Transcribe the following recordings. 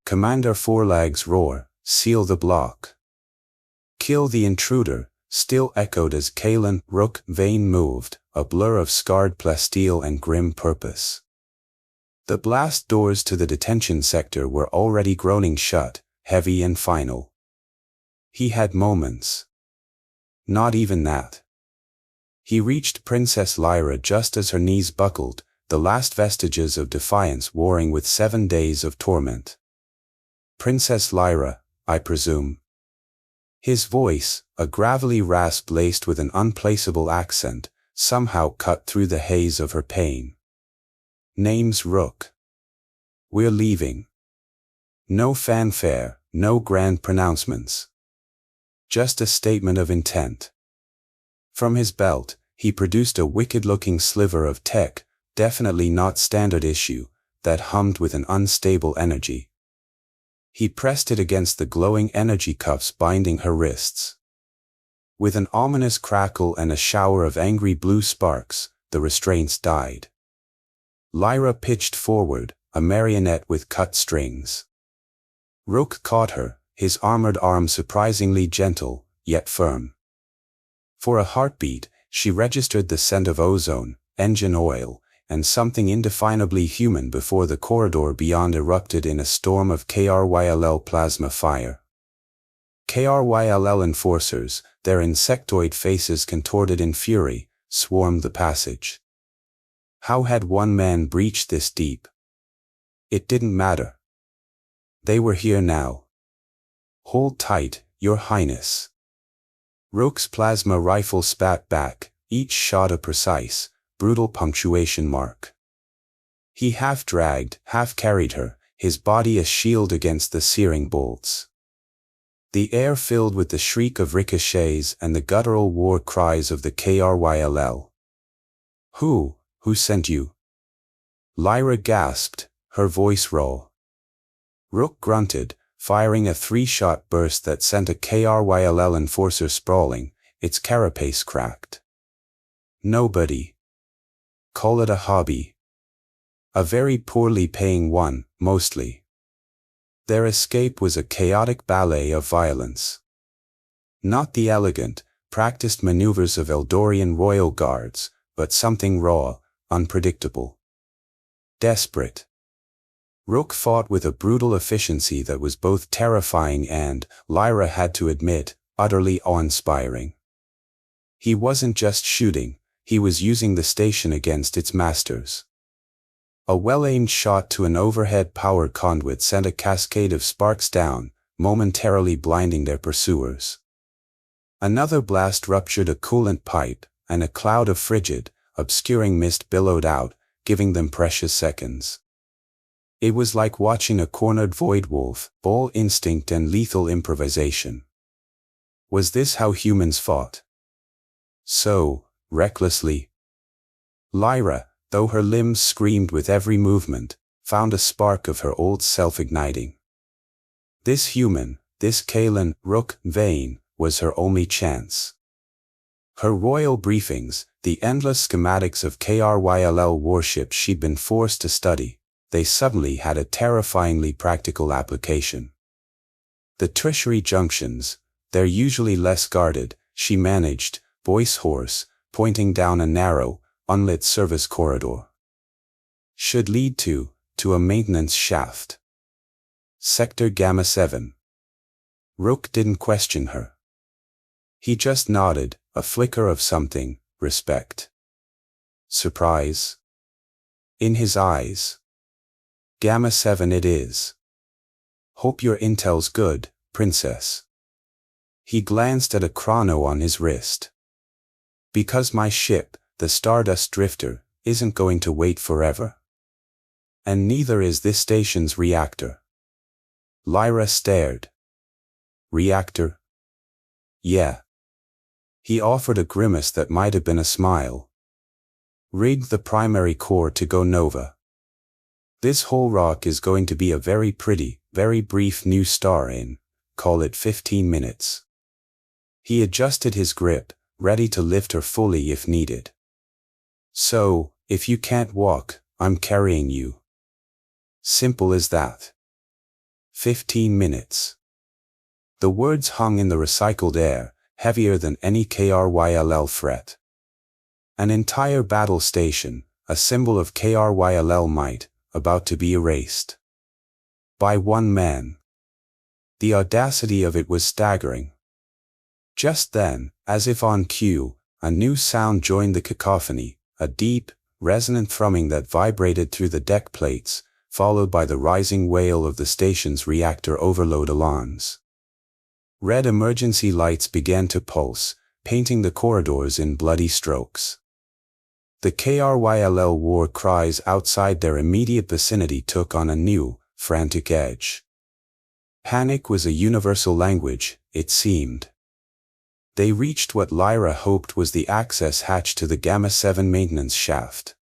Commander Fourleg's roar, seal the block. Kill the intruder, still echoed as Kalen Rook Vane moved, a blur of scarred plasteel and grim purpose. The blast doors to the detention sector were already groaning shut, heavy and final. He had moments. Not even that. He reached Princess Lyra just as her knees buckled, the last vestiges of defiance warring with 7 days of torment. Princess Lyra, I presume. His voice, a gravelly rasp laced with an unplaceable accent, somehow cut through the haze of her pain. Name's Rook. We're leaving. No fanfare, no grand pronouncements. Just a statement of intent. From his belt, he produced a wicked-looking sliver of tech, definitely not standard issue, that hummed with an unstable energy. He pressed it against the glowing energy cuffs binding her wrists. With an ominous crackle and a shower of angry blue sparks, the restraints died. Lyra pitched forward, a marionette with cut strings. Rook caught her, his armored arm surprisingly gentle, yet firm. For a heartbeat, she registered the scent of ozone, engine oil, and something indefinably human before the corridor beyond erupted in a storm of KRYLL plasma fire. KRYLL enforcers, their insectoid faces contorted in fury, swarmed the passage. How had one man breached this deep? It didn't matter. They were here now. Hold tight, Your Highness. Rook's plasma rifle spat back, each shot a precise, brutal punctuation mark. He half-dragged, half-carried her, his body a shield against the searing bolts. The air filled with the shriek of ricochets and the guttural war cries of the KRYLL. Who sent you? Lyra gasped, her voice raw. Rook grunted, firing a 3-shot burst that sent a KRYLL enforcer sprawling, its carapace cracked. Nobody. Call it a hobby. A very poorly paying one, mostly. Their escape was a chaotic ballet of violence. Not the elegant, practiced maneuvers of Eldorian royal guards, but something raw, unpredictable. Desperate. Rook fought with a brutal efficiency that was both terrifying and, Lyra had to admit, utterly awe-inspiring. He wasn't just shooting, he was using the station against its masters. A well-aimed shot to an overhead power conduit sent a cascade of sparks down, momentarily blinding their pursuers. Another blast ruptured a coolant pipe, and a cloud of frigid, obscuring mist billowed out, giving them precious seconds. It was like watching a cornered void wolf, all instinct and lethal improvisation. Was this how humans fought? So, recklessly. Lyra, though her limbs screamed with every movement, found a spark of her old self igniting. This human, this Kalen Rook Vane, was her only chance. Her royal briefings, the endless schematics of KRYLL warships she'd been forced to study, they suddenly had a terrifyingly practical application. The tertiary junctions, they're usually less guarded, she managed, voice hoarse, pointing down a narrow, unlit service corridor. Should lead to a maintenance shaft. Sector Gamma 7. Rook didn't question her. He just nodded, a flicker of something, respect. Surprise. In his eyes. Gamma 7 it is. Hope your intel's good, Princess. He glanced at a chrono on his wrist. Because my ship, the Stardust Drifter, isn't going to wait forever. And neither is this station's reactor. Lyra stared. Reactor? Yeah. He offered a grimace that might have been a smile. Rigged the primary core to go nova. This whole rock is going to be a very pretty, very brief new star in, call it 15 minutes. He adjusted his grip, ready to lift her fully if needed. So, if you can't walk, I'm carrying you. Simple as that. 15 minutes. The words hung in the recycled air, heavier than any KRYLL threat. An entire battle station, a symbol of KRYLL might, about to be erased. By one man. The audacity of it was staggering. Just then, as if on cue, a new sound joined the cacophony, a deep, resonant thrumming that vibrated through the deck plates, followed by the rising wail of the station's reactor overload alarms. Red emergency lights began to pulse, painting the corridors in bloody strokes. The KRYLL war cries outside their immediate vicinity took on a new, frantic edge. Panic was a universal language, it seemed. They reached what Lyra hoped was the access hatch to the Gamma-7 maintenance shaft.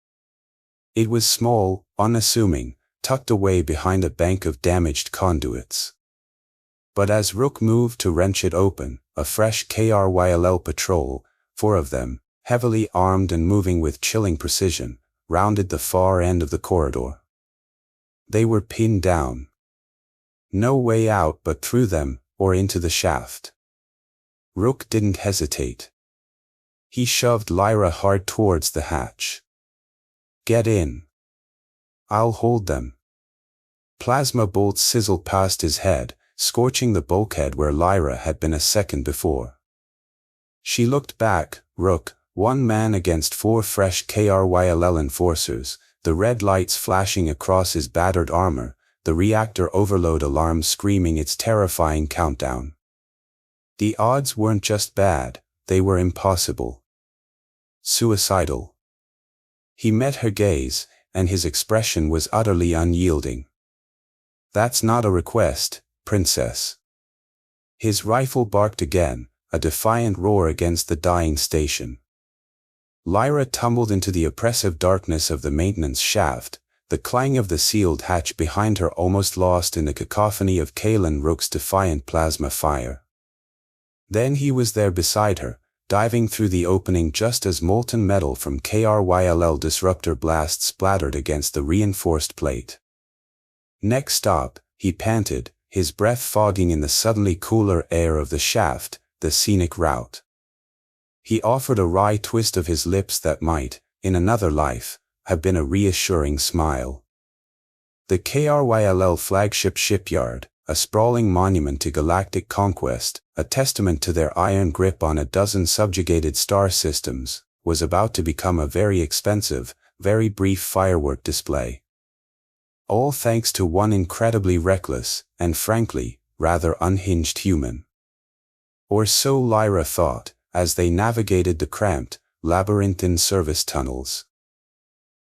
It was small, unassuming, tucked away behind a bank of damaged conduits. But as Rook moved to wrench it open, a fresh KRYLL patrol, 4 of them, heavily armed and moving with chilling precision, rounded the far end of the corridor. They were pinned down. No way out but through them, or into the shaft. Rook didn't hesitate. He shoved Lyra hard towards the hatch. Get in. I'll hold them. Plasma bolts sizzled past his head, scorching the bulkhead where Lyra had been a second before. She looked back, Rook, one man against 4 fresh KRYLL enforcers, the red lights flashing across his battered armor, the reactor overload alarm screaming its terrifying countdown. The odds weren't just bad, they were impossible. Suicidal. He met her gaze, and his expression was utterly unyielding. That's not a request, Princess. His rifle barked again, a defiant roar against the dying station. Lyra tumbled into the oppressive darkness of the maintenance shaft, the clang of the sealed hatch behind her almost lost in the cacophony of Kalen Rook's defiant plasma fire. Then he was there beside her, diving through the opening just as molten metal from KRYLL disruptor blast splattered against the reinforced plate. Next stop, he panted, his breath fogging in the suddenly cooler air of the shaft, the scenic route. He offered a wry twist of his lips that might, in another life, have been a reassuring smile. The KRYLL flagship shipyard, a sprawling monument to galactic conquest, a testament to their iron grip on a dozen subjugated star systems, was about to become a very expensive, very brief firework display. All thanks to one incredibly reckless, and frankly, rather unhinged human. Or so Lyra thought, as they navigated the cramped, labyrinthine service tunnels.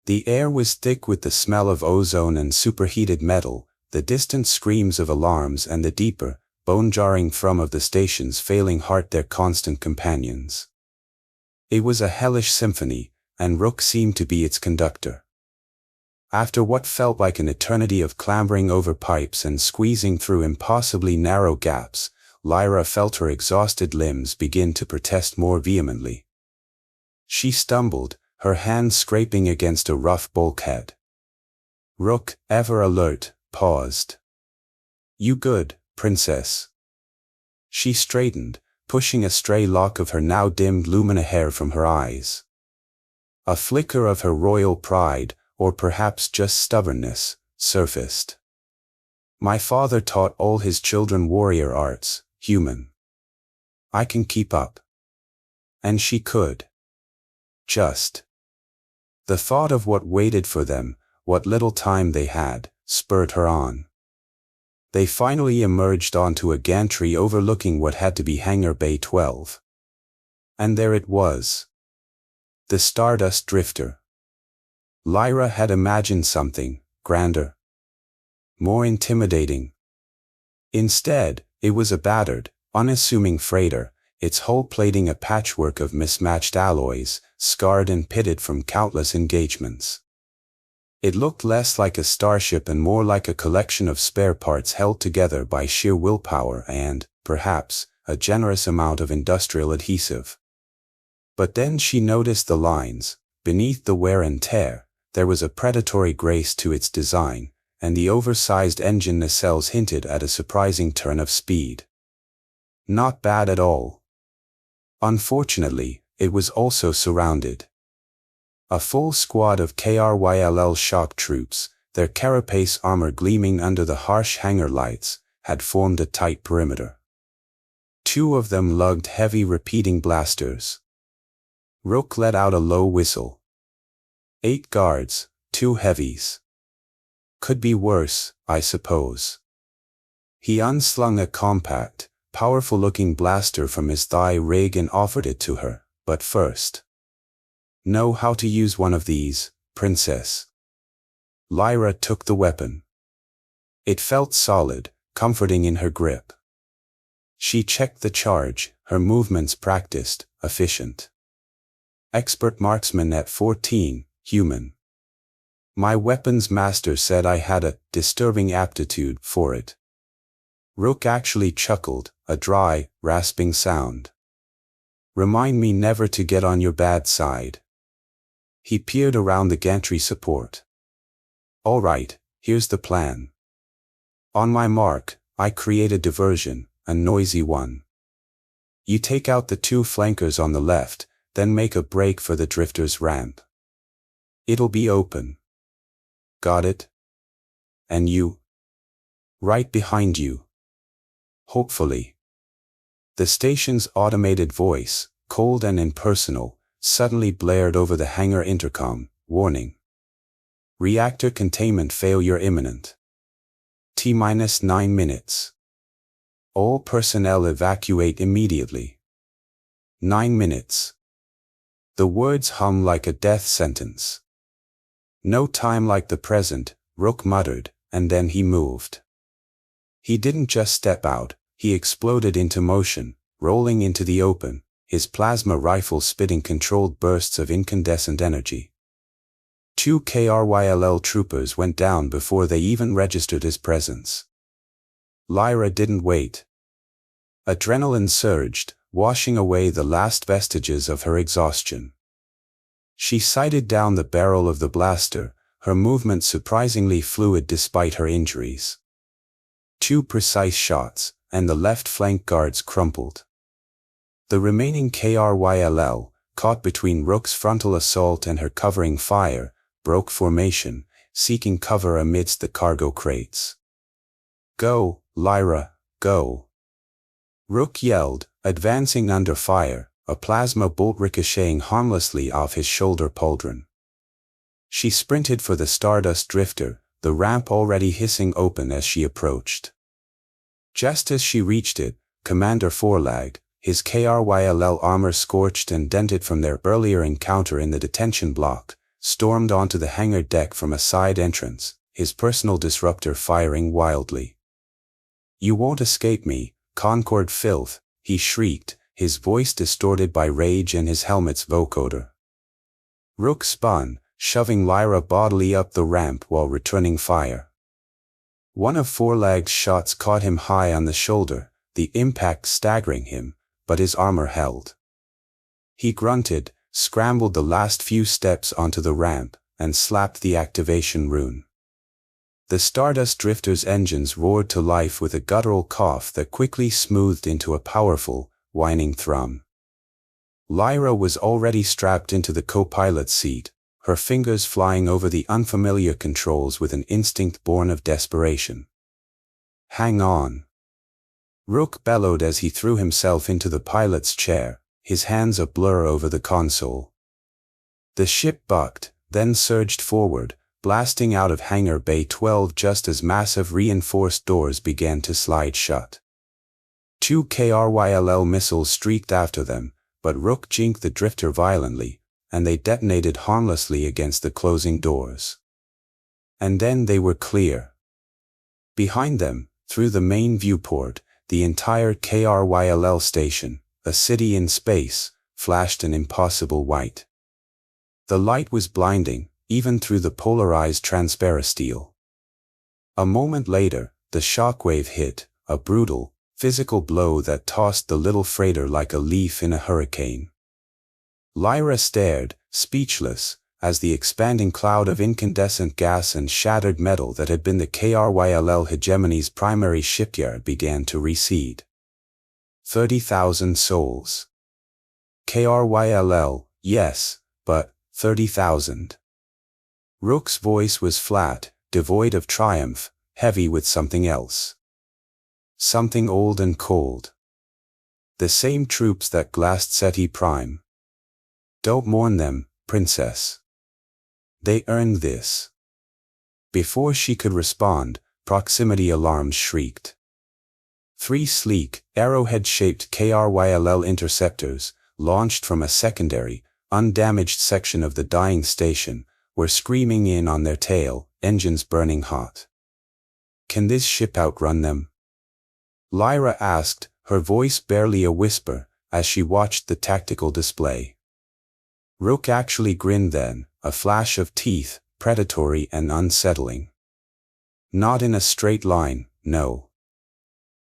The air was thick with the smell of ozone and superheated metal, the distant screams of alarms and the deeper, bone-jarring thrum of the station's failing heart their constant companions. It was a hellish symphony, and Rook seemed to be its conductor. After what felt like an eternity of clambering over pipes and squeezing through impossibly narrow gaps, Lyra felt her exhausted limbs begin to protest more vehemently. She stumbled, her hands scraping against a rough bulkhead. Rook, ever alert, paused. You good, Princess? She straightened, pushing a stray lock of her now dimmed lumina hair from her eyes. A flicker of her royal pride, or perhaps just stubbornness, surfaced. My father taught all his children warrior arts, human. I can keep up. And she could. Just. The thought of what waited for them, what little time they had, spurred her on. They finally emerged onto a gantry overlooking what had to be Hangar Bay 12. And there it was. The Stardust Drifter. Lyra had imagined something grander, more intimidating. Instead, it was a battered, unassuming freighter, its hull plating a patchwork of mismatched alloys, scarred and pitted from countless engagements. It looked less like a starship and more like a collection of spare parts held together by sheer willpower and, perhaps, a generous amount of industrial adhesive. But then she noticed the lines. Beneath the wear and tear, there was a predatory grace to its design, and the oversized engine nacelles hinted at a surprising turn of speed. Not bad at all. Unfortunately, it was also surrounded. A full squad of KRYLL shock troops, their carapace armor gleaming under the harsh hangar lights, had formed a tight perimeter. 2 of them lugged heavy repeating blasters. Rook let out a low whistle. 8 guards, 2 heavies. Could be worse, I suppose. He unslung a compact, powerful-looking blaster from his thigh rig and offered it to her, but first. Know how to use one of these, princess? Lyra took the weapon. It felt solid, comforting in her grip. She checked the charge, her movements practiced, efficient. Expert marksman at 14, human. My weapons master said I had a disturbing aptitude for it. Rook actually chuckled, a dry, rasping sound. Remind me never to get on your bad side. He peered around the gantry support. All right, here's the plan. On my mark, I create a diversion, a noisy one. You take out the 2 flankers on the left, then make a break for the drifter's ramp. It'll be open. Got it? And you? Right behind you. Hopefully. The station's automated voice, cold and impersonal, suddenly blared over the hangar intercom, warning. Reactor containment failure imminent. T-9 minutes. All personnel evacuate immediately. 9 minutes. The words hum like a death sentence. No time like the present, Rook muttered, and then he moved. He didn't just step out, he exploded into motion, rolling into the open, his plasma rifle spitting controlled bursts of incandescent energy. 2 KRYLL troopers went down before they even registered his presence. Lyra didn't wait. Adrenaline surged, washing away the last vestiges of her exhaustion. She sighted down the barrel of the blaster, her movement surprisingly fluid despite her injuries. 2 precise shots, and the left flank guards crumpled. The remaining KRYLL, caught between Rook's frontal assault and her covering fire, broke formation, seeking cover amidst the cargo crates. Go, Lyra, go. Rook yelled, advancing under fire, a plasma bolt ricocheting harmlessly off his shoulder pauldron. She sprinted for the Stardust Drifter, the ramp already hissing open as she approached. Just as she reached it, Commander Forlag, his KRYLL armor scorched and dented from their earlier encounter in the detention block, stormed onto the hangar deck from a side entrance, his personal disruptor firing wildly. You won't escape me, Concord filth, he shrieked, his voice distorted by rage and his helmet's vocoder. Rook spun, shoving Lyra bodily up the ramp while returning fire. One of Forlag's shots caught him high on the shoulder, the impact staggering him, but his armor held. He grunted, scrambled the last few steps onto the ramp, and slapped the activation rune. The Stardust Drifter's engines roared to life with a guttural cough that quickly smoothed into a powerful, whining thrum. Lyra was already strapped into the co-pilot's seat, her fingers flying over the unfamiliar controls with an instinct born of desperation. Hang on. Rook bellowed as he threw himself into the pilot's chair, his hands a blur over the console. The ship bucked, then surged forward, blasting out of Hangar Bay 12 just as massive reinforced doors began to slide shut. 2 KRYLL missiles streaked after them, but Rook jinked the drifter violently, and they detonated harmlessly against the closing doors. And then they were clear. Behind them, through the main viewport, the entire KRYLL station, a city in space, flashed an impossible white. The light was blinding, even through the polarized transparasteel. A moment later, the shockwave hit, a brutal, physical blow that tossed the little freighter like a leaf in a hurricane. Lyra stared, speechless, as the expanding cloud of incandescent gas and shattered metal that had been the KRYLL hegemony's primary shipyard began to recede. 30,000 souls. KRYLL, yes, but 30,000. Rook's voice was flat, devoid of triumph, heavy with something else. Something old and cold. The same troops that glassed Seti Prime. Don't mourn them, princess. They earned this. Before she could respond, proximity alarms shrieked. 3 sleek, arrowhead-shaped KRYLL interceptors, launched from a secondary, undamaged section of the dying station, were screaming in on their tail, engines burning hot. Can this ship outrun them? Lyra asked, her voice barely a whisper, as she watched the tactical display. Rook actually grinned then, a flash of teeth, predatory and unsettling. Not in a straight line, no.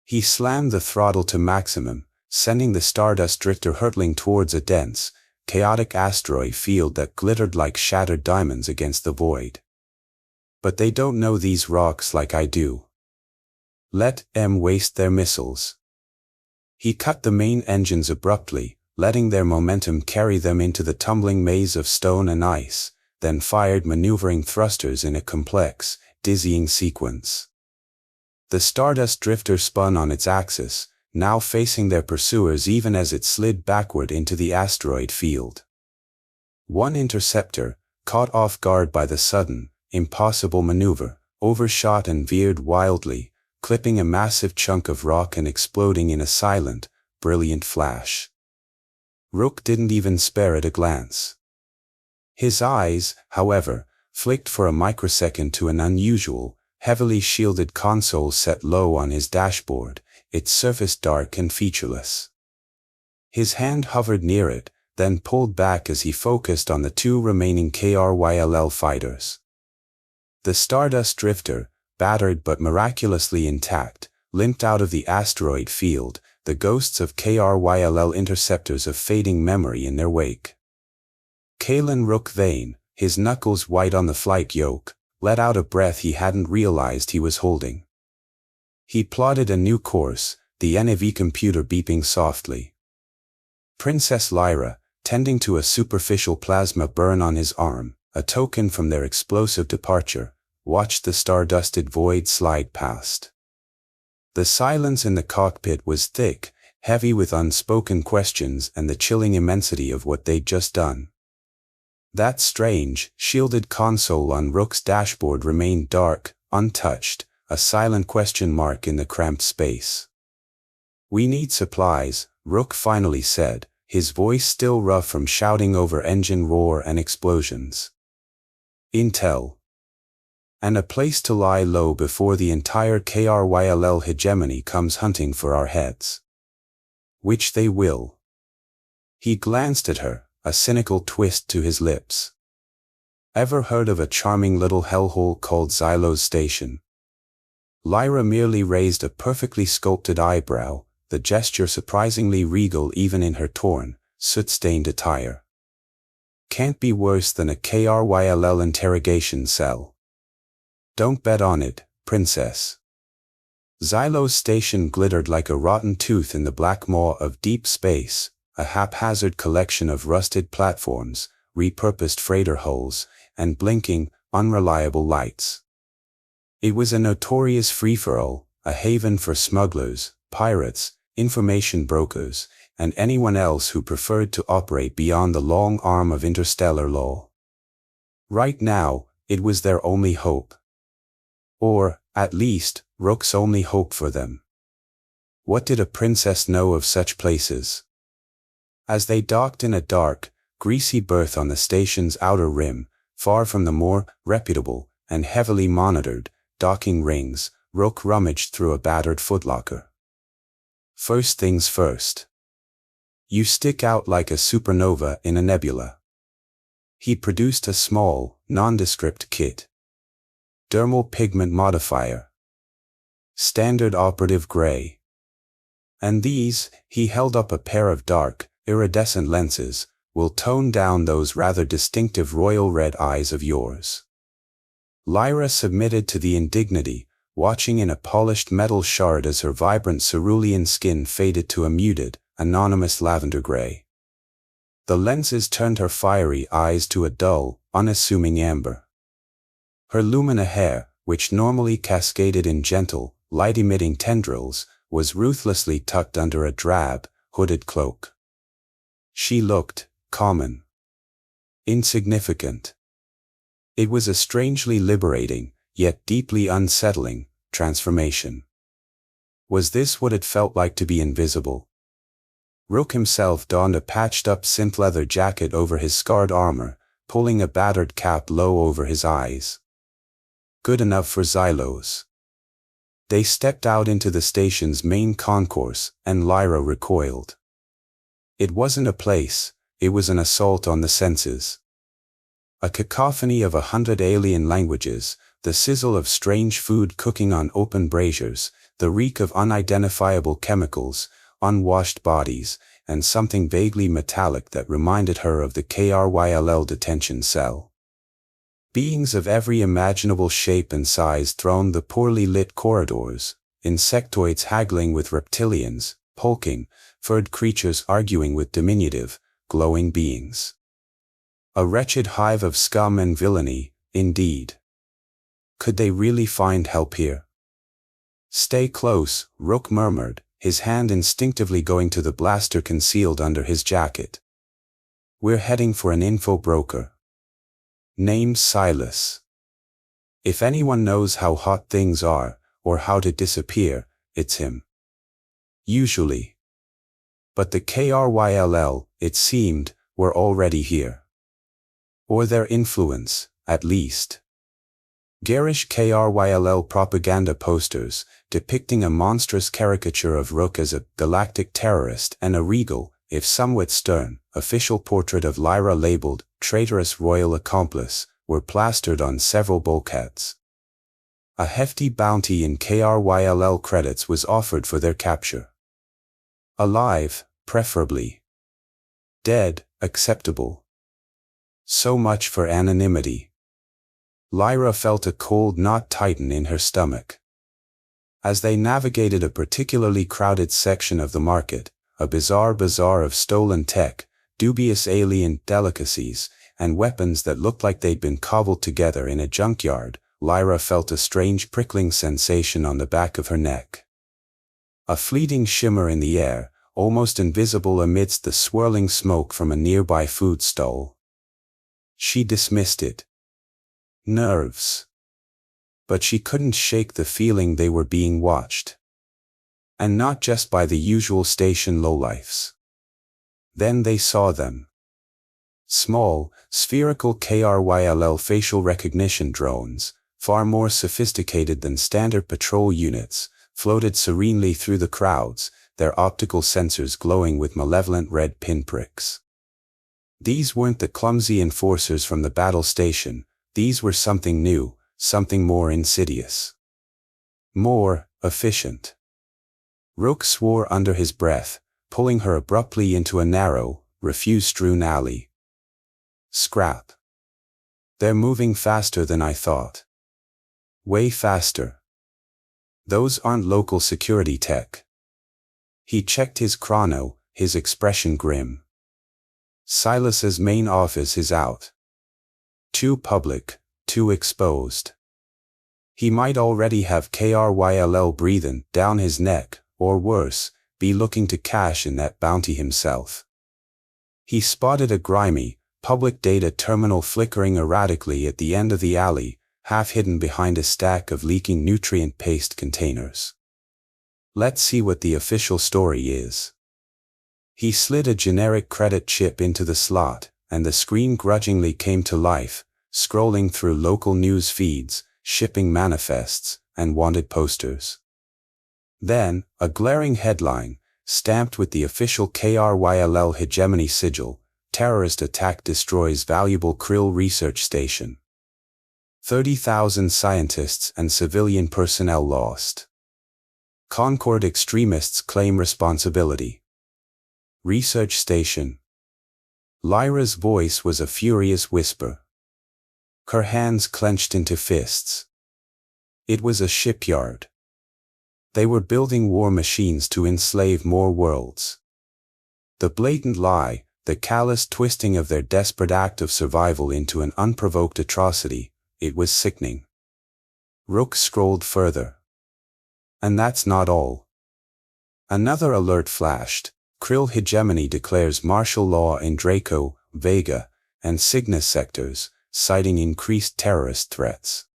He slammed the throttle to maximum, sending the Stardust Drifter hurtling towards a dense, chaotic asteroid field that glittered like shattered diamonds against the void. But they don't know these rocks like I do. Let them waste their missiles. He cut the main engines abruptly, letting their momentum carry them into the tumbling maze of stone and ice, then fired maneuvering thrusters in a complex, dizzying sequence. The Stardust Drifter spun on its axis, now facing their pursuers even as it slid backward into the asteroid field. One interceptor, caught off guard by the sudden, impossible maneuver, overshot and veered wildly, clipping a massive chunk of rock and exploding in a silent, brilliant flash. Rook didn't even spare it a glance. His eyes, however, flicked for a microsecond to an unusual, heavily shielded console set low on his dashboard, its surface dark and featureless. His hand hovered near it, then pulled back as he focused on the 2 remaining KRYLL fighters. The Stardust Drifter, battered but miraculously intact, limped out of the asteroid field, the ghosts of KRYLL interceptors of fading memory in their wake. Kalen Rook Vane, his knuckles white on the flight yoke, let out a breath he hadn't realized he was holding. He plotted a new course, the NAV computer beeping softly. Princess Lyra, tending to a superficial plasma burn on his arm, a token from their explosive departure, watched the star-dusted void slide past. The silence in the cockpit was thick, heavy with unspoken questions and the chilling immensity of what they'd just done. That strange, shielded console on Rook's dashboard remained dark, untouched, a silent question mark in the cramped space. We need supplies, Rook finally said, his voice still rough from shouting over engine roar and explosions. Intel. And a place to lie low before the entire KRYLL hegemony comes hunting for our heads. Which they will. He glanced at her, a cynical twist to his lips. Ever heard of a charming little hellhole called Xylo's Station? Lyra merely raised a perfectly sculpted eyebrow, the gesture surprisingly regal even in her torn, soot-stained attire. Can't be worse than a KRYLL interrogation cell. Don't bet on it, princess. Xylo's Station glittered like a rotten tooth in the black maw of deep space, a haphazard collection of rusted platforms, repurposed freighter hulls, and blinking, unreliable lights. It was a notorious free-for-all, a haven for smugglers, pirates, information brokers, and anyone else who preferred to operate beyond the long arm of interstellar law. Right now, it was their only hope. Or, at least, Rook's only hope for them. What did a princess know of such places? As they docked in a dark, greasy berth on the station's outer rim, far from the more reputable and heavily monitored docking rings, Rook rummaged through a battered footlocker. First things first. You stick out like a supernova in a nebula. He produced a small, nondescript kit. Dermal pigment modifier. Standard operative gray. And these, he held up a pair of dark, iridescent lenses, will tone down those rather distinctive royal red eyes of yours." Lyra submitted to the indignity, watching in a polished metal shard as her vibrant cerulean skin faded to a muted, anonymous lavender gray. The lenses turned her fiery eyes to a dull, unassuming amber. Her lumina hair, which normally cascaded in gentle, light-emitting tendrils, was ruthlessly tucked under a drab, hooded cloak. She looked common, insignificant. It was a strangely liberating, yet deeply unsettling, transformation. Was this what it felt like to be invisible? Rook himself donned a patched-up synth-leather jacket over his scarred armor, pulling a battered cap low over his eyes. Good enough for Xylos. They stepped out into the station's main concourse, and Lyra recoiled. It wasn't a place, it was an assault on the senses. A cacophony of 100 alien languages, the sizzle of strange food cooking on open braziers, the reek of unidentifiable chemicals, unwashed bodies, and something vaguely metallic that reminded her of the KRYLL detention cell. Beings of every imaginable shape and size thronged the poorly lit corridors, insectoids haggling with reptilians, hulking, furred creatures arguing with diminutive, glowing beings. A wretched hive of scum and villainy, indeed. Could they really find help here? "Stay close," Rook murmured, his hand instinctively going to the blaster concealed under his jacket. "We're heading for an info broker. Name's Silas. If anyone knows how hot things are, or how to disappear, it's him. Usually. But the KRYLL, it seemed, were already here. Or their influence, at least. Garish KRYLL propaganda posters, depicting a monstrous caricature of Rook as a galactic terrorist and a regal, if somewhat stern, official portrait of Lyra labeled traitorous royal accomplice, were plastered on several bulkheads. A hefty bounty in KRYLL credits was offered for their capture. Alive, preferably. Dead, acceptable. So much for anonymity. Lyra felt a cold knot tighten in her stomach. As they navigated a particularly crowded section of the market, a bizarre bazaar of stolen tech, dubious alien delicacies, and weapons that looked like they'd been cobbled together in a junkyard, Lyra felt a strange prickling sensation on the back of her neck. A fleeting shimmer in the air, almost invisible amidst the swirling smoke from a nearby food stall. She dismissed it. Nerves. But she couldn't shake the feeling they were being watched. And not just by the usual station lowlifes. Then they saw them. Small, spherical KRYLL facial recognition drones, far more sophisticated than standard patrol units, floated serenely through the crowds, their optical sensors glowing with malevolent red pinpricks. These weren't the clumsy enforcers from the battle station, these were something new, something more insidious. More efficient. Rook swore under his breath, pulling her abruptly into a narrow, refuse-strewn alley. Scrap. They're moving faster than I thought. Way faster. Those aren't local security tech. He checked his chrono, his expression grim. Silas's main office is out. Too public, too exposed. He might already have KRYLL breathing down his neck, or worse, be looking to cash in that bounty himself. He spotted a grimy, public data terminal flickering erratically at the end of the alley, half hidden behind a stack of leaking nutrient paste containers. Let's see what the official story is. He slid a generic credit chip into the slot, and the screen grudgingly came to life, scrolling through local news feeds, shipping manifests, and wanted posters. Then, a glaring headline, stamped with the official KRYLL hegemony sigil, "Terrorist attack destroys valuable krill research station. 30,000 scientists and civilian personnel lost. Concord extremists claim responsibility. Research station. Lyra's voice was a furious whisper. Her hands clenched into fists. It was a shipyard. They were building war machines to enslave more worlds. The blatant lie, the callous twisting of their desperate act of survival into an unprovoked atrocity, it was sickening. Rook scrolled further. And that's not all. Another alert flashed. Krill hegemony declares martial law in Draco, Vega, and Cygnus sectors, citing increased terrorist threats.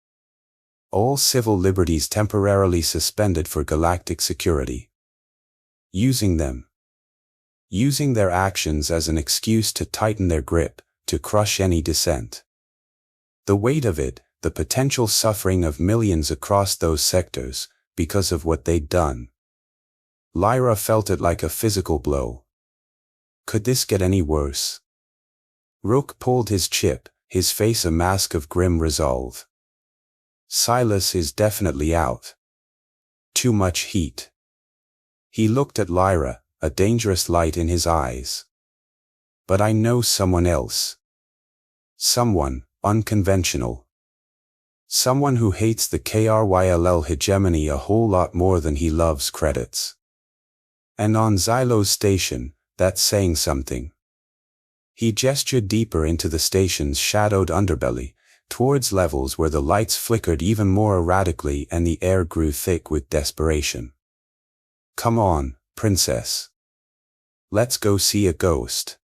All civil liberties temporarily suspended for galactic security. Using their actions as an excuse to tighten their grip, to crush any dissent. The weight of it, the potential suffering of millions across those sectors, because of what they'd done. Lyra felt it like a physical blow. Could this get any worse? Rook pulled his chip, his face a mask of grim resolve. Silas is definitely out. Too much heat. He looked at Lyra, a dangerous light in his eyes. But I know someone else. Someone, unconventional. Someone who hates the KRYLL hegemony a whole lot more than he loves credits. And on Xylo's station, that's saying something. He gestured deeper into the station's shadowed underbelly, towards levels where the lights flickered even more erratically and the air grew thick with desperation. Come on, princess. Let's go see a ghost.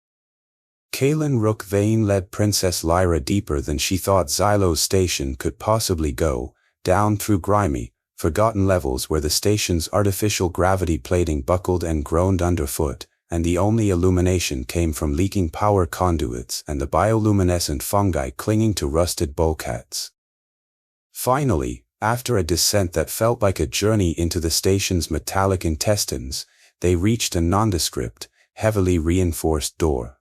Kaelin Rook Vane led Princess Lyra deeper than she thought Xylo's station could possibly go, down through grimy, forgotten levels where the station's artificial gravity plating buckled and groaned underfoot, and the only illumination came from leaking power conduits and the bioluminescent fungi clinging to rusted bulkheads. Finally, after a descent that felt like a journey into the station's metallic intestines, they reached a nondescript, heavily reinforced door.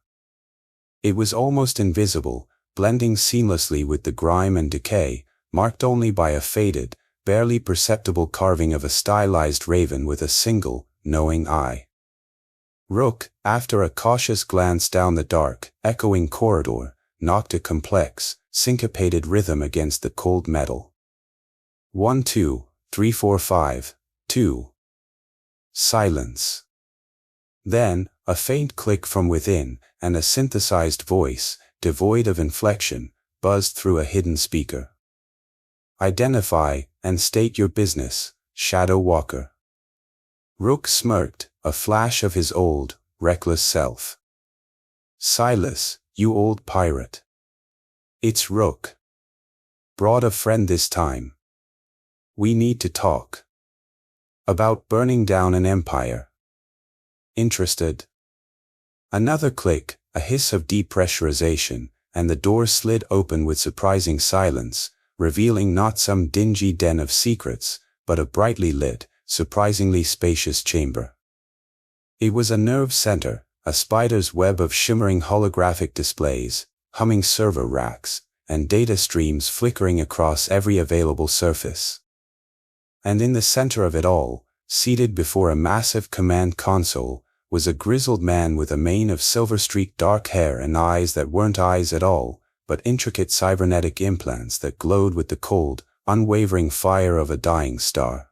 It was almost invisible, blending seamlessly with the grime and decay, marked only by a faded, barely perceptible carving of a stylized raven with a single, knowing eye. Rook, after a cautious glance down the dark, echoing corridor, knocked a complex, syncopated rhythm against the cold metal. 1 2 3 4 5 2. Silence. Then, a faint click from within, and a synthesized voice, devoid of inflection, buzzed through a hidden speaker. Identify, and state your business, Shadow Walker. Rook smirked, a flash of his old, reckless self. Silas, you old pirate. It's Rook. Brought a friend this time. We need to talk. About burning down an empire. Interested? Another click, a hiss of depressurization, and the door slid open with surprising silence, revealing not some dingy den of secrets, but a brightly lit, surprisingly spacious chamber. It was a nerve center, a spider's web of shimmering holographic displays, humming server racks, and data streams flickering across every available surface. And in the center of it all, seated before a massive command console, was a grizzled man with a mane of silver-streaked dark hair and eyes that weren't eyes at all, but intricate cybernetic implants that glowed with the cold, unwavering fire of a dying star.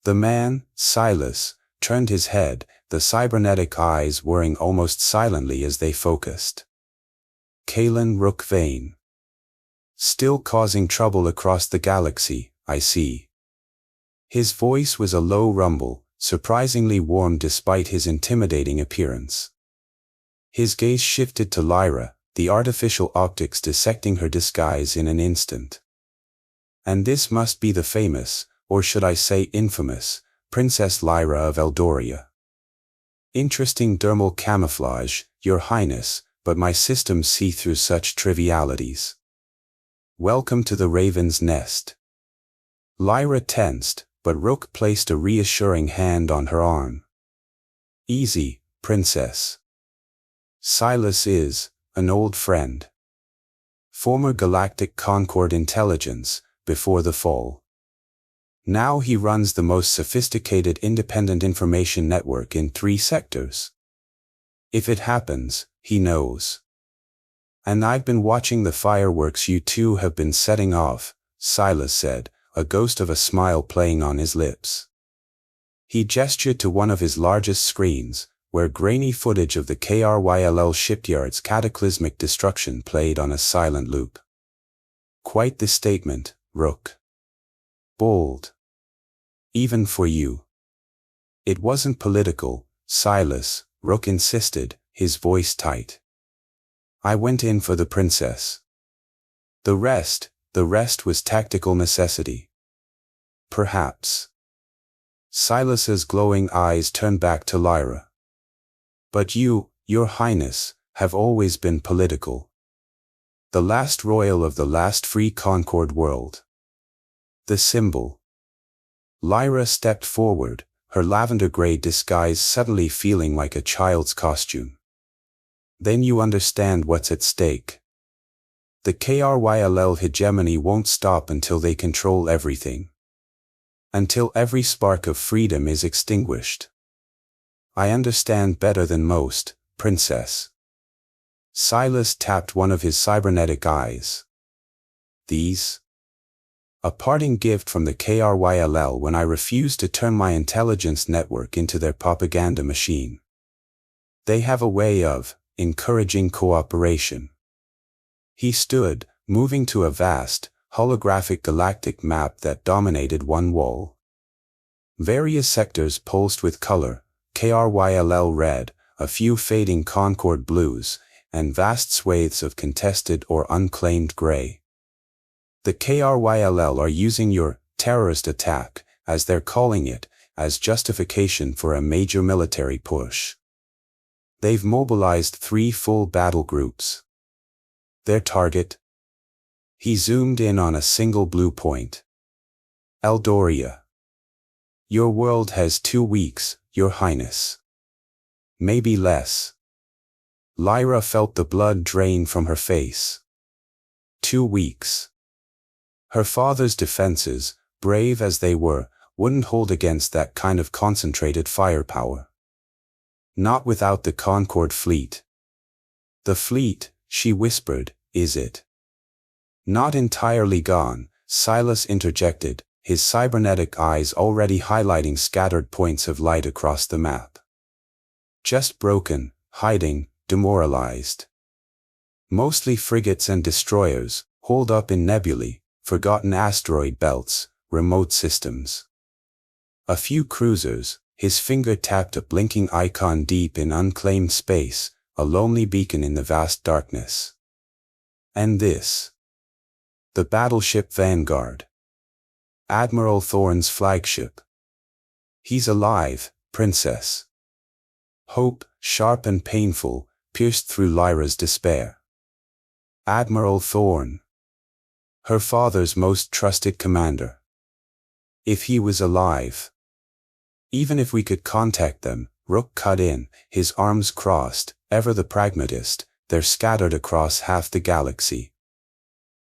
The man, Silas, turned his head, the cybernetic eyes whirring almost silently as they focused. Kaelin Rook Vane. Still causing trouble across the galaxy, I see. His voice was a low rumble, surprisingly warm despite his intimidating appearance. His gaze shifted to Lyra, the artificial optics dissecting her disguise in an instant. And this must be the famous, or should I say infamous, Princess Lyra of Eldoria. Interesting dermal camouflage, Your Highness, but my systems see through such trivialities. Welcome to the Raven's Nest. Lyra tensed, but Rook placed a reassuring hand on her arm. Easy, Princess. Silas is an old friend. Former Galactic Concord Intelligence, before the fall. Now he runs the most sophisticated independent information network in 3 sectors. If it happens, he knows. And I've been watching the fireworks you two have been setting off, Silas said, a ghost of a smile playing on his lips. He gestured to one of his largest screens, where grainy footage of the KRYLL shipyard's cataclysmic destruction played on a silent loop. Quite the statement, Rook. Bold. Even for you. It wasn't political, Silas, Rook insisted, his voice tight. I went in for the princess. The rest was tactical necessity. Perhaps. Silas's glowing eyes turned back to Lyra. But you, your highness, have always been political. The last royal of the last free Concord world. The symbol. Lyra stepped forward, her lavender-gray disguise suddenly feeling like a child's costume. Then you understand what's at stake. The KRYLL hegemony won't stop until they control everything. Until every spark of freedom is extinguished. I understand better than most, princess. Silas tapped one of his cybernetic eyes. These? A parting gift from the KRYLL when I refused to turn my intelligence network into their propaganda machine. They have a way of encouraging cooperation. He stood, moving to a vast, holographic galactic map that dominated one wall. Various sectors pulsed with color, KRYLL red, a few fading Concord blues, and vast swathes of contested or unclaimed gray. The KRYLL are using your terrorist attack, as they're calling it, as justification for a major military push. They've mobilized 3 full battle groups. Their target? He zoomed in on a single blue point. Eldoria. Your world has 2 weeks, your highness. Maybe less. Lyra felt the blood drain from her face. 2 weeks. Her father's defenses, brave as they were, wouldn't hold against that kind of concentrated firepower. Not without the Concord fleet. The fleet, she whispered, is it? Not entirely gone, Silas interjected, his cybernetic eyes already highlighting scattered points of light across the map. Just broken, hiding, demoralized. Mostly frigates and destroyers, holed up in nebulae, forgotten asteroid belts, remote systems. A few cruisers, his finger tapped a blinking icon deep in unclaimed space, a lonely beacon in the vast darkness. And this. The battleship Vanguard. Admiral Thorne's flagship. He's alive, princess. Hope, sharp and painful, pierced through Lyra's despair. Admiral Thorne. Her father's most trusted commander. If he was alive. Even if we could contact them, Rook cut in, his arms crossed, ever the pragmatist, they're scattered across half the galaxy.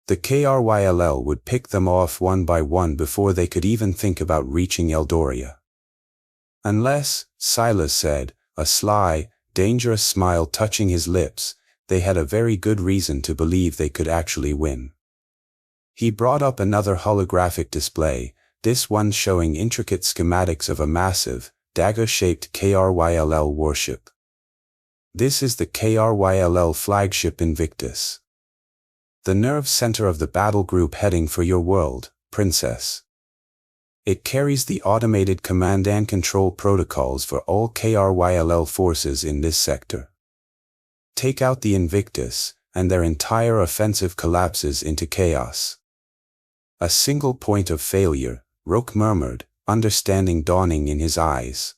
The KRYLL would pick them off one by one before they could even think about reaching Eldoria. Unless, Silas said, a sly, dangerous smile touching his lips, they had a very good reason to believe they could actually win. He brought up another holographic display, this one showing intricate schematics of a massive, dagger-shaped KRYLL warship. This is the KRYLL flagship Invictus. The nerve center of the battle group heading for your world, princess. It carries the automated command and control protocols for all KRYLL forces in this sector. Take out the Invictus, and their entire offensive collapses into chaos. A single point of failure, Rook murmured, understanding dawning in his eyes.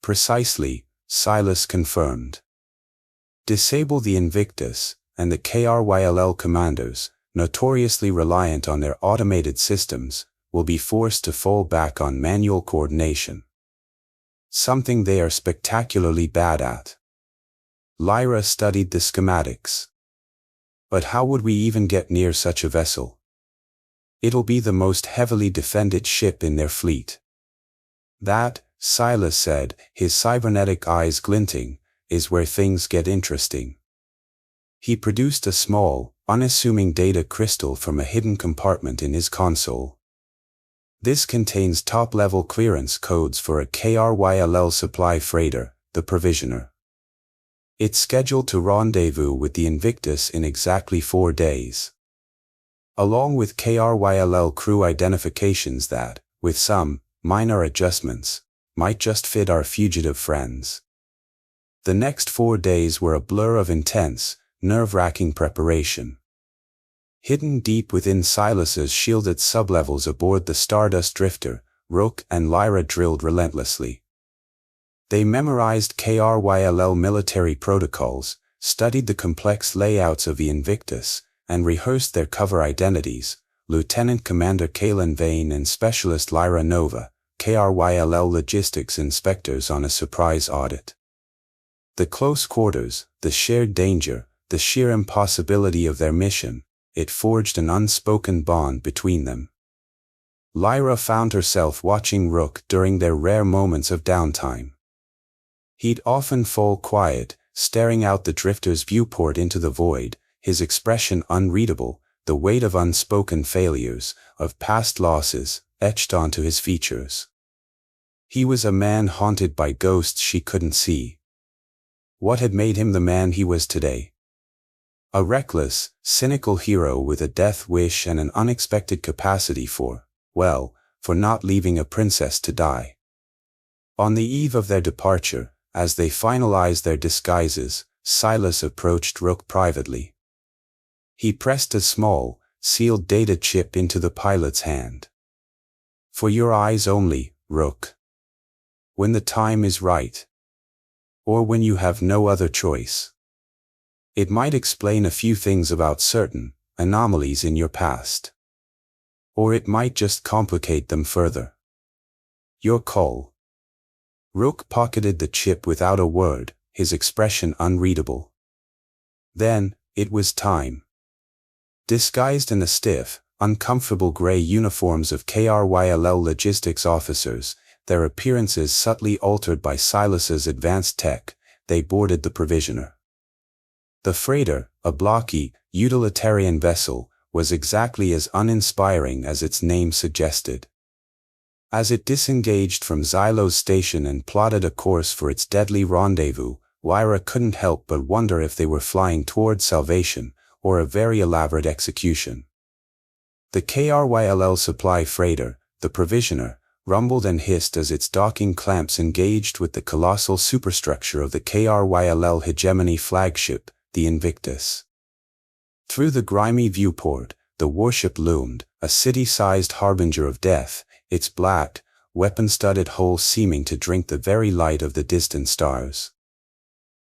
Precisely, Silas confirmed. Disable the Invictus, and the KRYLL commanders, notoriously reliant on their automated systems, will be forced to fall back on manual coordination. Something they are spectacularly bad at. Lyra studied the schematics. But how would we even get near such a vessel? It'll be the most heavily defended ship in their fleet. That, Silas said, his cybernetic eyes glinting, is where things get interesting. He produced a small, unassuming data crystal from a hidden compartment in his console. This contains top-level clearance codes for a KRYLL supply freighter, the Provisioner. It's scheduled to rendezvous with the Invictus in exactly 4 days. Along with KRYLL crew identifications that, with some minor adjustments, might just fit our fugitive friends. The next 4 days were a blur of intense, nerve-wracking preparation. Hidden deep within Silas's shielded sublevels aboard the Stardust Drifter, Rook and Lyra drilled relentlessly. They memorized KRYLL military protocols, studied the complex layouts of the Invictus, and rehearsed their cover identities, Lieutenant Commander Kalen Vane and Specialist Lyra Nova, KRYLL logistics inspectors on a surprise audit. The close quarters, the shared danger, the sheer impossibility of their mission, it forged an unspoken bond between them. Lyra found herself watching Rook during their rare moments of downtime. He'd often fall quiet, staring out the drifter's viewport into the void, his expression unreadable, the weight of unspoken failures, of past losses, etched onto his features. He was a man haunted by ghosts she couldn't see. What had made him the man he was today? A reckless, cynical hero with a death wish and an unexpected capacity for not leaving a princess to die. On the eve of their departure, as they finalized their disguises, Silas approached Rook privately. He pressed a small, sealed data chip into the pilot's hand. For your eyes only, Rook. When the time is right. Or when you have no other choice. It might explain a few things about certain anomalies in your past. Or it might just complicate them further. Your call. Rook pocketed the chip without a word, his expression unreadable. Then, it was time. Disguised in the stiff, uncomfortable gray uniforms of KRYLL logistics officers, their appearances subtly altered by Silas's advanced tech, they boarded the Provisioner. The freighter, a blocky, utilitarian vessel, was exactly as uninspiring as its name suggested. As it disengaged from Xylo's station and plotted a course for its deadly rendezvous, Lyra couldn't help but wonder if they were flying toward salvation, or a very elaborate execution. The KRYLL supply freighter, the Provisioner, rumbled and hissed as its docking clamps engaged with the colossal superstructure of the KRYLL hegemony flagship, the Invictus. Through the grimy viewport, the warship loomed, a city-sized harbinger of death, its black, weapon-studded hull seeming to drink the very light of the distant stars.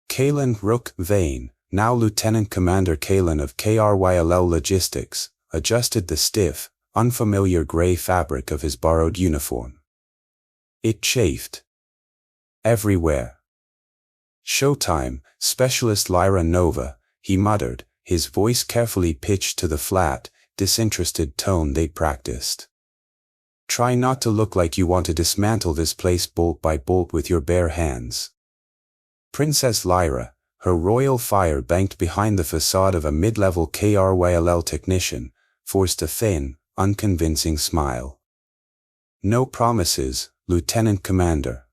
Kalen Rook Vane, now Lieutenant Commander Kalen of KRYLL Logistics, adjusted the stiff, unfamiliar gray fabric of his borrowed uniform. It chafed. Everywhere. Showtime, Specialist Lyra Nova, he muttered, his voice carefully pitched to the flat, disinterested tone they practiced. Try not to look like you want to dismantle this place bolt by bolt with your bare hands. Princess Lyra, her royal fire banked behind the facade of a mid-level KRYLL technician, forced a thin, unconvincing smile. No promises, Lieutenant Commander.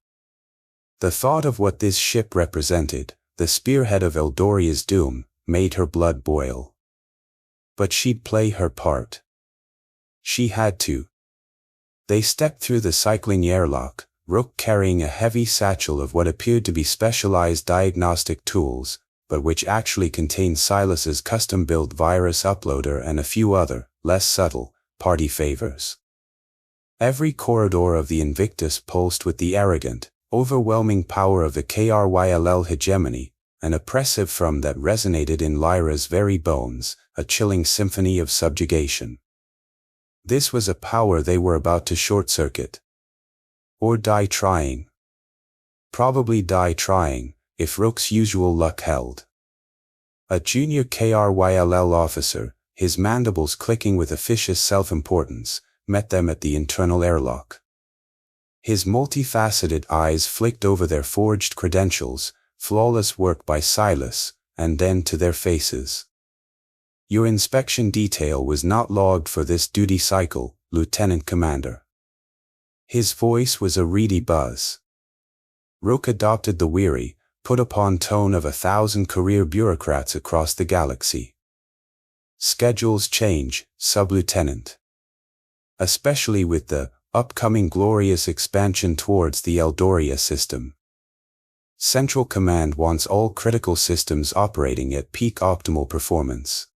The thought of what this ship represented, the spearhead of Eldoria's doom, made her blood boil. But she'd play her part. She had to. They stepped through the cycling airlock, Rook carrying a heavy satchel of what appeared to be specialized diagnostic tools, but which actually contained Silas's custom-built virus uploader and a few other, less subtle, party favors. Every corridor of the Invictus pulsed with the arrogant, overwhelming power of the KRYLL hegemony, an oppressive thrum that resonated in Lyra's very bones, a chilling symphony of subjugation. This was a power they were about to short-circuit. Or die trying. Probably die trying, if Rook's usual luck held. A junior KRYLL officer, his mandibles clicking with officious self-importance, met them at the internal airlock. His multifaceted eyes flicked over their forged credentials, flawless work by Silas, and then to their faces. Your inspection detail was not logged for this duty cycle, Lieutenant Commander. His voice was a reedy buzz. Rook adopted the weary, put-upon tone of 1,000 career bureaucrats across the galaxy. Schedules change, Sub-Lieutenant. Especially with the upcoming glorious expansion towards the Eldoria system. Central Command wants all critical systems operating at peak optimal performance.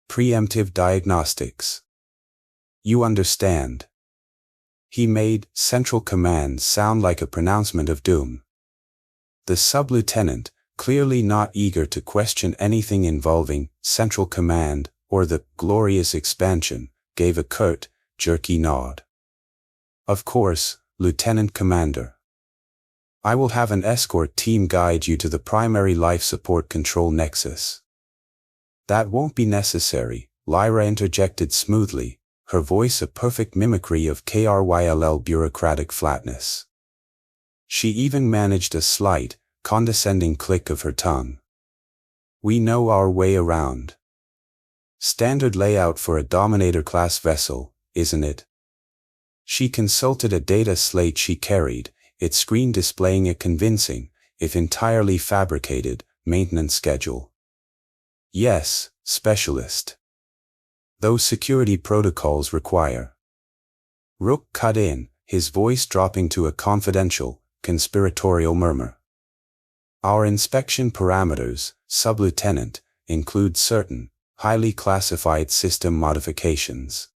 Preemptive diagnostics. You understand. He made Central Command sound like a pronouncement of doom. The sub-lieutenant, clearly not eager to question anything involving Central Command or the glorious expansion, gave a curt, jerky nod. Of course, Lieutenant Commander. I will have an escort team guide you to the primary life support control nexus. That won't be necessary, Lyra interjected smoothly, her voice a perfect mimicry of KRYLL bureaucratic flatness. She even managed a slight, condescending click of her tongue. We know our way around. Standard layout for a Dominator-class vessel, isn't it? She consulted a data slate she carried, its screen displaying a convincing, if entirely fabricated, maintenance schedule. Yes, specialist. Those security protocols require. Rook cut in, his voice dropping to a confidential, conspiratorial murmur. Our inspection parameters, Sub-Lieutenant, include certain, highly classified system modifications.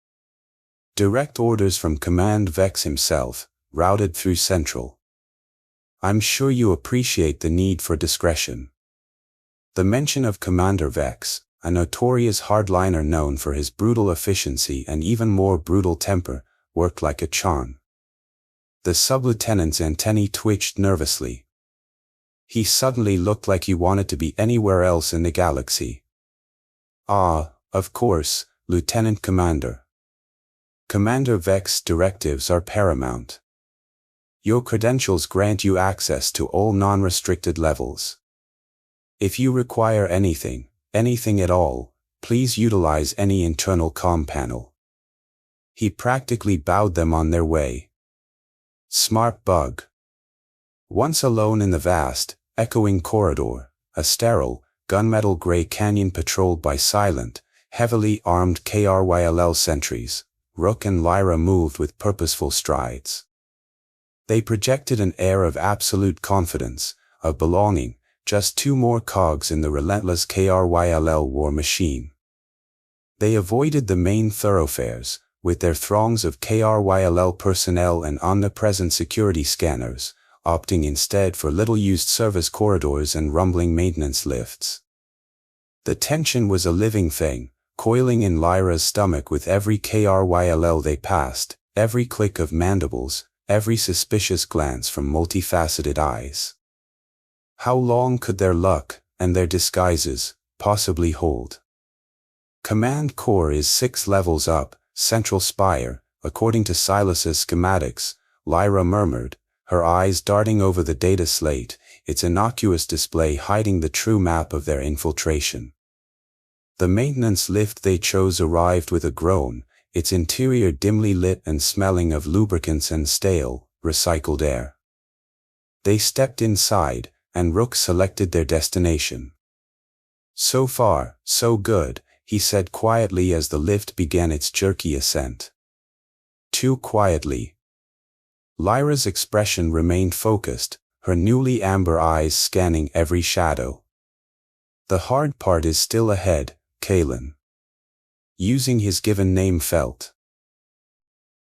Direct orders from Command Vex himself, routed through Central. I'm sure you appreciate the need for discretion. The mention of Commander Vex, a notorious hardliner known for his brutal efficiency and even more brutal temper, worked like a charm. The sub-lieutenant's antennae twitched nervously. He suddenly looked like he wanted to be anywhere else in the galaxy. Ah, of course, Lieutenant Commander. Commander Vex's directives are paramount. Your credentials grant you access to all non-restricted levels. If you require anything at all, please utilize any internal comm panel. He practically bowed them on their way. Smart bug. Once alone in the vast, echoing corridor, a sterile, gunmetal gray canyon patrolled by silent, heavily armed KRYLL sentries, Rook and Lyra moved with purposeful strides. They projected an air of absolute confidence, of belonging, just two more cogs in the relentless KRYLL war machine. They avoided the main thoroughfares, with their throngs of KRYLL personnel and omnipresent security scanners, opting instead for little-used service corridors and rumbling maintenance lifts. The tension was a living thing, coiling in Lyra's stomach with every KRYLL they passed, every click of mandibles, every suspicious glance from multifaceted eyes. How long could their luck, and their disguises, possibly hold? Command Core is 6 levels up, Central Spire, according to Silas's schematics, Lyra murmured, her eyes darting over the data slate, its innocuous display hiding the true map of their infiltration. The maintenance lift they chose arrived with a groan, its interior dimly lit and smelling of lubricants and stale, recycled air. They stepped inside, and Rook selected their destination. So far, so good, he said quietly as the lift began its jerky ascent. Too quietly. Lyra's expression remained focused, her newly amber eyes scanning every shadow. The hard part is still ahead, Kalen. Using his given name felt.